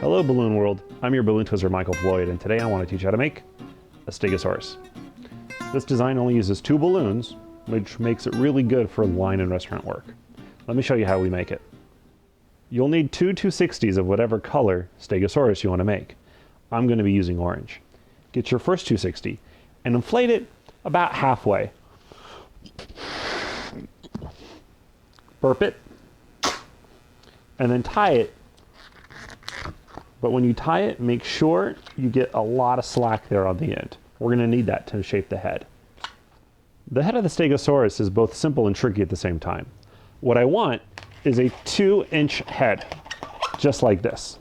Hello Balloon World, I'm your balloon twister Michael Floyd, and today I want to teach you how to make a Stegosaurus. This design only uses 2 balloons, which makes it really good for line and restaurant work. Let me show you how we make it. You'll need 2 260s of whatever color Stegosaurus you want to make. I'm going to be using orange. Get your first 260 and inflate it about halfway. Burp it, and then tie it. But when you tie it, make sure you get a lot of slack there on the end. We're going to need that to shape the head. The head of the Stegosaurus is both simple and tricky at the same time. What I want is a 2-inch head, just like this.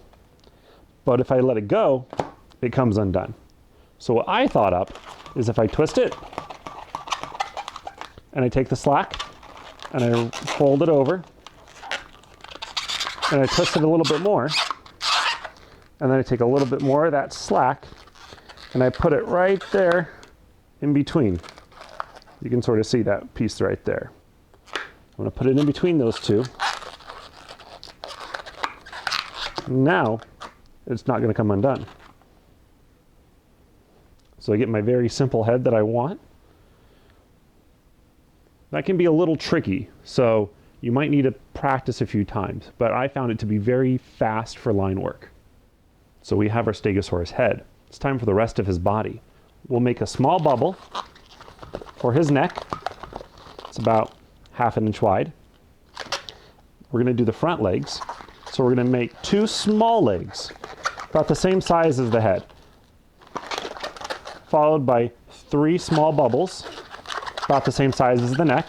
But if I let it go, it comes undone. So what I thought up is if I twist it, and I take the slack, and I fold it over, and I twist it a little bit more, and then I take a little bit more of that slack, and I put it right there in between. You can sort of see that piece right there. I'm going to put it in between those two. Now, it's not going to come undone. So I get my very simple head that I want. That can be a little tricky, so you might need to practice a few times, but I found it to be very fast for line work. So we have our Stegosaurus head. It's time for the rest of his body. We'll make a small bubble for his neck. It's about 1/2 inch wide. We're going to do the front legs. So we're going to make 2 small legs, about the same size as the head, followed by 3 small bubbles, about the same size as the neck,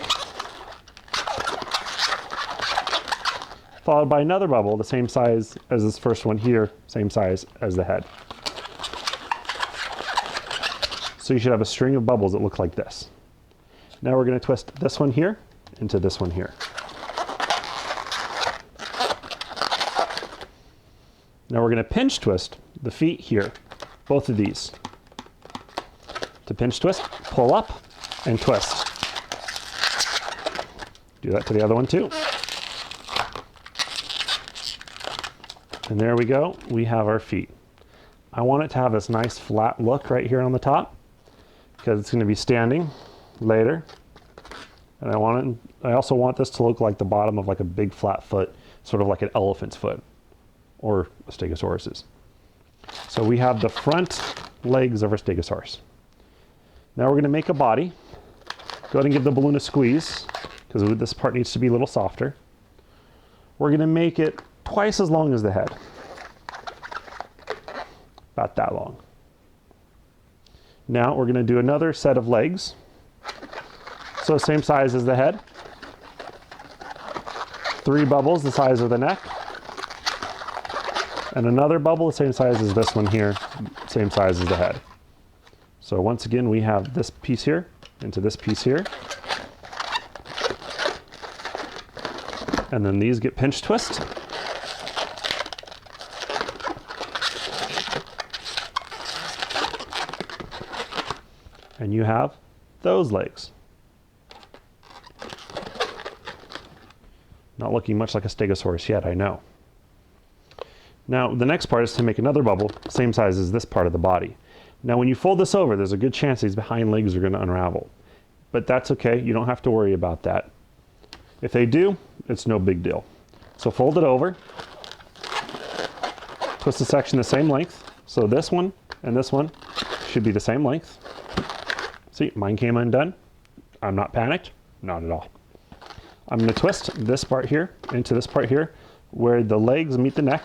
followed by another bubble, the same size as this first one here, same size as the head. So you should have a string of bubbles that look like this. Now we're going to twist this one here into this one here. Now we're going to pinch twist the feet here, both of these. To pinch twist, pull up and twist. Do that to the other one too. And there we go, we have our feet. I want it to have this nice flat look right here on the top because it's going to be standing later. And I also want this to look like the bottom of like a big flat foot, sort of like an elephant's foot or a Stegosaurus's. So we have the front legs of our Stegosaurus. Now we're going to make a body. Go ahead and give the balloon a squeeze because this part needs to be a little softer. We're going to make it twice as long as the head. About that long. Now we're going to do another set of legs. So same size as the head. 3 bubbles the size of the neck. And another bubble the same size as this one here, same size as the head. So once again we have this piece here into this piece here. And then these get pinch twist. And you have those legs. Not looking much like a Stegosaurus yet, I know. Now the next part is to make another bubble, same size as this part of the body. Now when you fold this over, there's a good chance these behind legs are going to unravel. But that's okay, you don't have to worry about that. If they do, it's no big deal. So fold it over, twist the section the same length. So this one and this one should be the same length. See, mine came undone. I'm not panicked, not at all. I'm going to twist this part here into this part here where the legs meet the neck.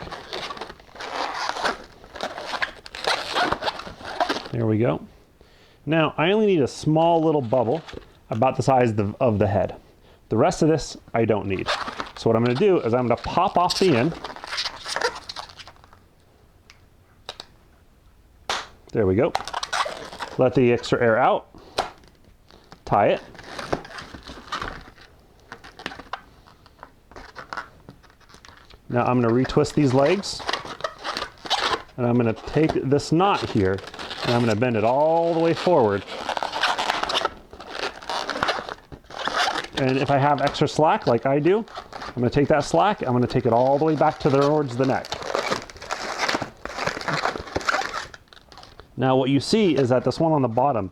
There we go. Now I only need a small little bubble about the size of the head. The rest of this I don't need. So what I'm going to do is I'm going to pop off the end. There we go. Let the extra air out. Tie it. Now I'm going to retwist these legs. And I'm going to take this knot here and I'm going to bend it all the way forward. And if I have extra slack like I do, I'm going to take that slack, I'm going to take it all the way back towards the neck. Now what you see is that this one on the bottom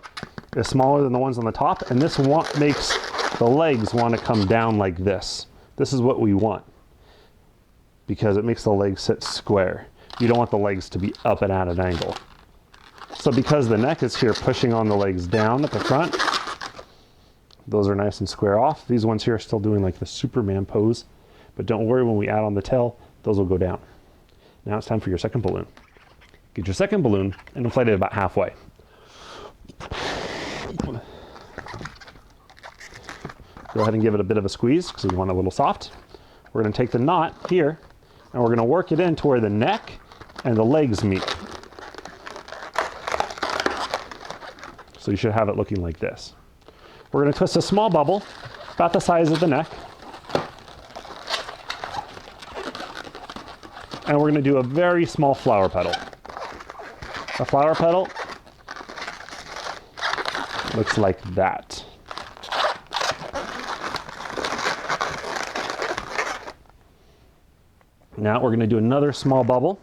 is smaller than the ones on the top, and this one makes the legs want to come down like this. This is what we want, because it makes the legs sit square. You don't want the legs to be up and at an angle. So because the neck is here pushing on the legs down at the front, those are nice and square off. These ones here are still doing like the Superman pose, but don't worry, when we add on the tail, those will go down. Now it's time for your second balloon. Get your second balloon and inflate it about halfway. Go ahead and give it a bit of a squeeze because we want it a little soft. We're going to take the knot here and we're going to work it in to where the neck and the legs meet. So you should have it looking like this. We're going to twist a small bubble about the size of the neck. And we're going to do a very small flower petal. A flower petal looks like that. Now we're going to do another small bubble.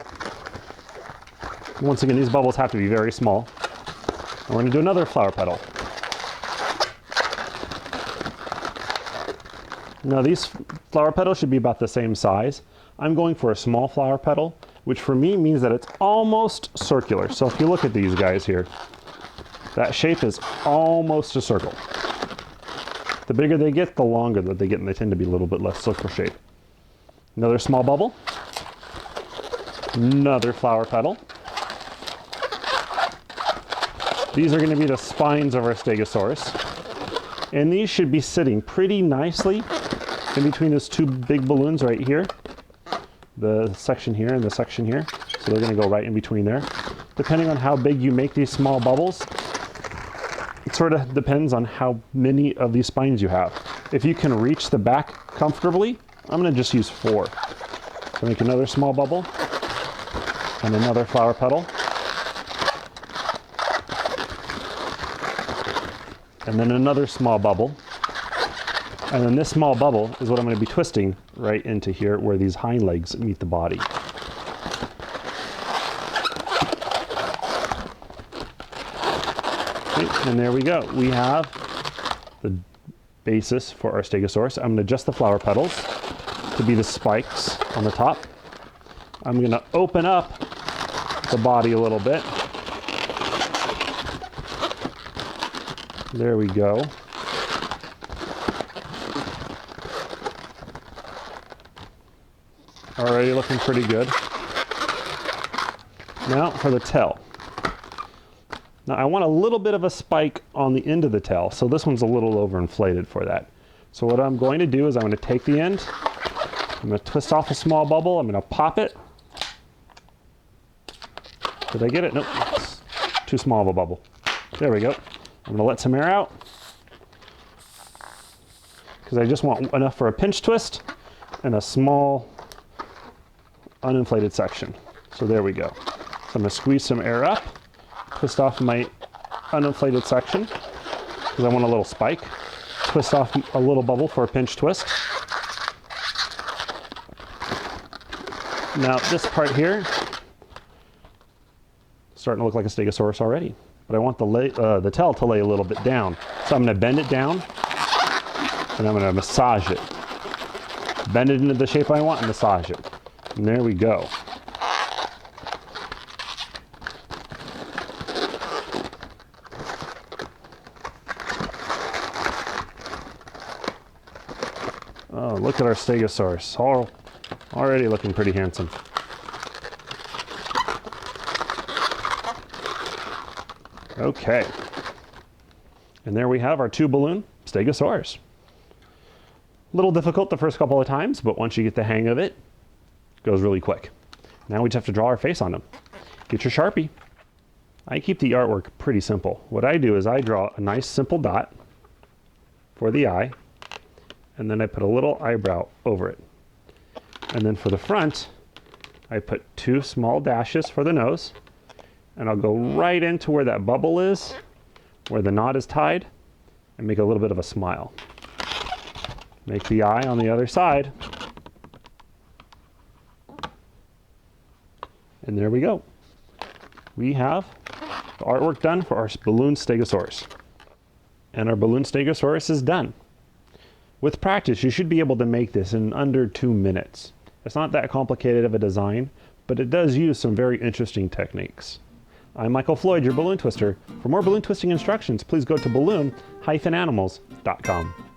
Once again, these bubbles have to be very small. And we're going to do another flower petal. Now these flower petals should be about the same size. I'm going for a small flower petal, which for me means that it's almost circular. So if you look at these guys here, that shape is almost a circle. The bigger they get, the longer that they get, and they tend to be a little bit less circle shape. Another small bubble. Another flower petal. These are going to be the spines of our Stegosaurus. And these should be sitting pretty nicely in between those two big balloons right here. The section here and the section here. So they're going to go right in between there. Depending on how big you make these small bubbles, it sort of depends on how many of these spines you have. If you can reach the back comfortably, I'm going to just use 4. So make another small bubble and another flower petal. And then another small bubble. And then this small bubble is what I'm going to be twisting right into here where these hind legs meet the body. Okay, and there we go. We have the basis for our Stegosaurus. I'm going to adjust the flower petals to be the spikes on the top. I'm going to open up the body a little bit. There we go. Already looking pretty good. Now for the tail. Now I want a little bit of a spike on the end of the tail, so this one's a little overinflated for that. So what I'm going to do is I'm going to take the end, I'm going to twist off a small bubble, I'm going to pop it. Did I get it? Nope, it's too small of a bubble. There we go. I'm going to let some air out because I just want enough for a pinch twist and a small uninflated section. So there we go. So I'm going to squeeze some air up, twist off my uninflated section because I want a little spike, twist off a little bubble for a pinch twist. Now this part here is starting to look like a Stegosaurus already. But I want the tail to lay a little bit down. So I'm going to bend it down, and I'm going to massage it. Bend it into the shape I want and massage it. And there we go. Oh, look at our Stegosaurus. Already looking pretty handsome. Okay, and there we have our 2 balloon Stegosaurus. A little difficult the first couple of times, but once you get the hang of it, it goes really quick. Now we just have to draw our face on them. Get your Sharpie. I keep the artwork pretty simple. What I do is I draw a nice simple dot for the eye, and then I put a little eyebrow over it. And then for the front, I put 2 small dashes for the nose, and I'll go right into where that bubble is, where the knot is tied, and make a little bit of a smile. Make the eye on the other side. And there we go. We have The artwork done for our balloon stegosaurus. And our balloon stegosaurus is done. With practice, you should be able to make this in under 2 minutes. It's not that complicated of a design, but it does use some very interesting techniques. I'm Michael Floyd, your balloon twister. For more balloon twisting instructions, please go to balloon-animals.com.